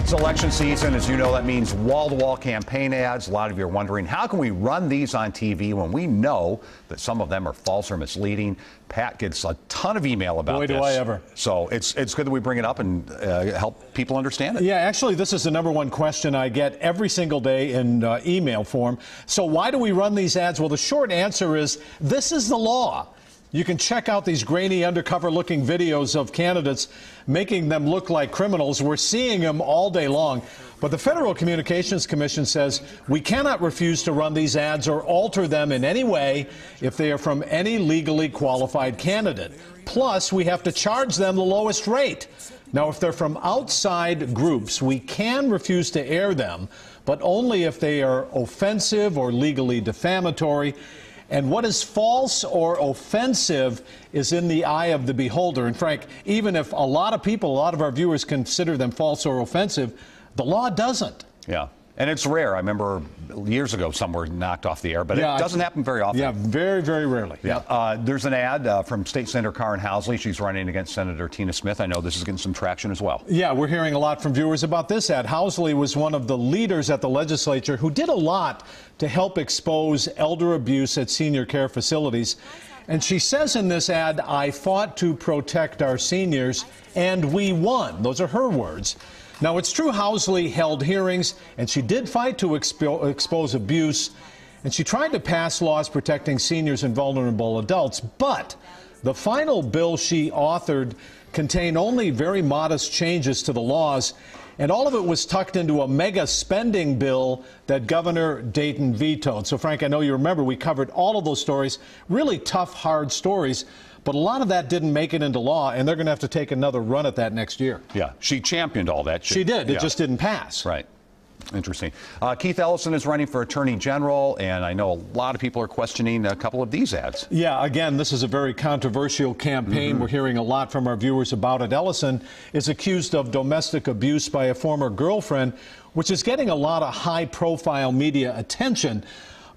It's election season. As you know, that means wall-to-wall campaign ads. A lot of you are wondering, how can we run these on TV when we know that some of them are false or misleading? Pat gets a ton of email about this. Boy, do I ever. So it's good that we bring it up and help people understand it. Yeah, actually, this is the #1 question I get every single day in email form. So why do we run these ads? Well, the short answer is this is the law. You can check out these grainy, undercover-looking videos of candidates making them look like criminals. We're seeing them all day long. But the Federal Communications Commission says we cannot refuse to run these ads or alter them in any way if they are from any legally qualified candidate. Plus, we have to charge them the lowest rate. Now, if they're from outside groups, we can refuse to air them, but only if they are offensive or legally defamatory. And what is false or offensive is in the eye of the beholder. And Frank, even if a lot of our viewers consider them false or offensive, the law doesn't. Yeah. And it's rare. I remember years ago some were knocked off the air, but yeah, it doesn't happen very often. Yeah, very, very rarely. Yeah. There's an ad from State Senator Karen Housley. She's running against Senator Tina Smith. I know this is getting some traction as well. Yeah, we're hearing a lot from viewers about this ad. Housley was one of the leaders at the legislature who did a lot to help expose elder abuse at senior care facilities. And she says in this ad, "I fought to protect our seniors, and we won." Those are her words. Now, it's true Housley held hearings, and she did fight to expose abuse, and she tried to pass laws protecting seniors and vulnerable adults. But the final bill she authored contained only very modest changes to the laws, and all of it was tucked into a mega spending bill that Governor Dayton vetoed. So, Frank, I know you remember we covered all of those stories, really tough, hard stories. But a lot of that didn't make it into law, and they're going to have to take another run at that next year. Yeah, she championed all that. She did. It just didn't pass. Right. Interesting. Keith Ellison is running for Attorney General, and I know a lot of people are questioning a couple of these ads. Yeah, again, this is a very controversial campaign. We're hearing a lot from our viewers about it. Ellison is accused of domestic abuse by a former girlfriend, which is getting a lot of high-profile media attention.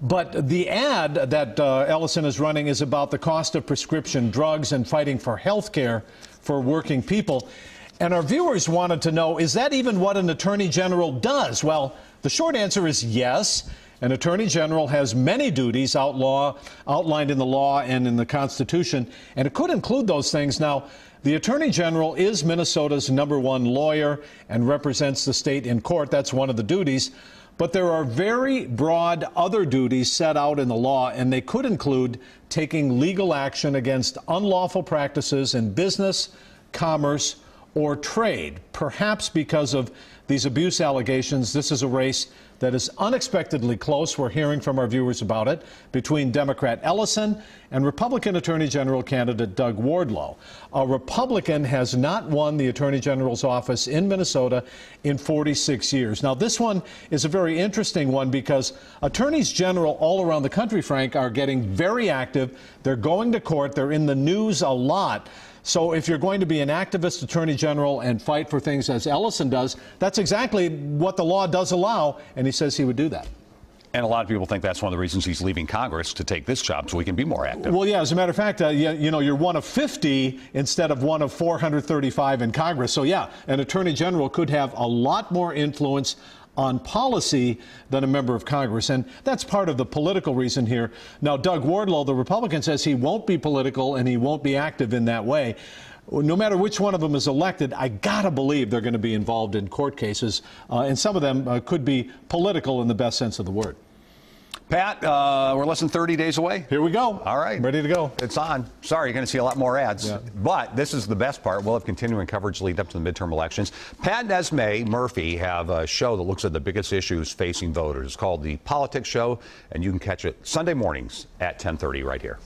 But the ad that Ellison is running is about the cost of prescription drugs and fighting for health care for working people. And our viewers wanted to know, is that even what an attorney general does? Well, the short answer is yes. An attorney general has many duties outlined in the law and in the Constitution, and it could include those things. Now, the attorney general is Minnesota's #1 lawyer and represents the state in court. That's one of the duties. But there are very broad other duties set out in the law, and they could include taking legal action against unlawful practices in business, commerce, or trade. Perhaps because of these abuse allegations, this is a race that is unexpectedly close. We're hearing from our viewers about it, between Democrat Ellison and Republican Attorney General candidate Doug Wardlow. A Republican has not won the Attorney General's office in Minnesota in 46 years. Now, this one is a very interesting one because attorneys general all around the country, Frank, are getting very active. They're going to court. They're in the news a lot. So if you're going to be an activist attorney general and fight for things as Ellison does, that's exactly what the law does allow, and he says he would do that. And a lot of people think that's one of the reasons he's leaving Congress, to take this job so he can be more active. Well, yeah, as a matter of fact, you know, you're one of 50 instead of one of 435 in Congress. So, yeah, an attorney general could have a lot more influence on policy than a member of Congress. And that's part of the political reason here. Now, Doug Wardlow, the Republican, says he won't be political and he won't be active in that way. No matter which one of them is elected, I gotta believe they're going to be involved in court cases, and some of them could be political in the best sense of the word. Pat, we're less than 30 days away. Here we go. All right. Ready to go. It's on. Sorry, you're going to see a lot more ads. Yeah. But this is the best part. We'll have continuing coverage lead up to the midterm elections. Pat and Esme Murphy have a show that looks at the biggest issues facing voters. It's called The Politics Show, and you can catch it Sunday mornings at 10:30 right here.